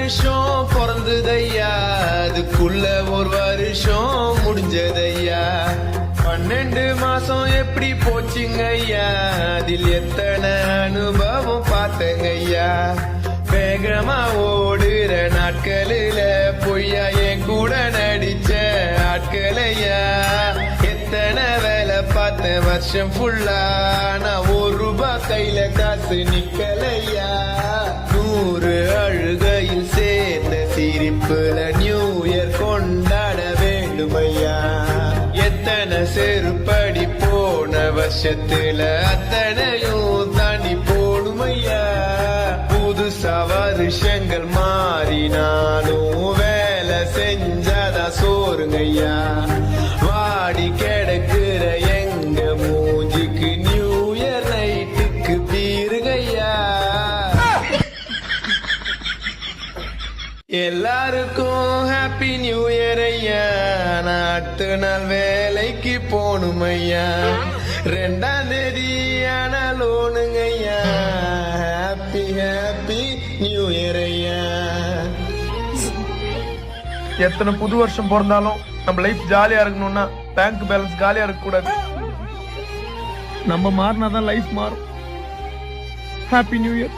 வருஷம் பிறந்ததையா, அதுக்குள்ள ஒரு வருஷம் முடிஞ்சதையா. 12 மாசம் எப்படி போச்சுங்க ஐயா, அதில் எத்தனை அனுபவம் பார்த்தங்கய்யா. வேகமா ஓடுற நாட்களில பொய்யா என் கூட நடிச்ச ஆட்களையா. எத்தனை வேலை பார்த்த வருஷம் ஃபுல்லா, நான் ₹1 கையில காசு நிக்கலையா. 100 அழுகையில் சேர்ந்த சிரிப்புல நியூ இயர் கொண்டாட வேண்டுமையா. எத்தனை செருப்படி போன வருஷத்துல அத்தனையும் தாண்டி போடுமையா. புதுசா வருஷங்கள் மாறினாலும் வேலை செஞ்சாதான் சோறுங்கய்யா. வாடி கிடக்குற எங்க மூஞ்சிக்கு நியூ இயர் நைட்டுக்கு பீருங்கய்யா. எல்லாருக்கும் ஹாப்பி நியூ இயர் ஐயா. நான் அடுத்த நாள் வேலைக்கு போகணும் ஐயா. 2ஆம் தேதி ஆனாலோனுங்க ஐயா. ஹாப்பி ஹாப்பி நியூ இயர் ஐயா. எத்தனை புது வருஷம் பிறந்தாலும் நம்ம லைஃப் ஜாலியா இருக்கணும்னா பேங்க் பேலன்ஸ் காலியா இருக்க கூடாது. நம்ம மாறினாதான் லைஃப் மாறும். Happy new year.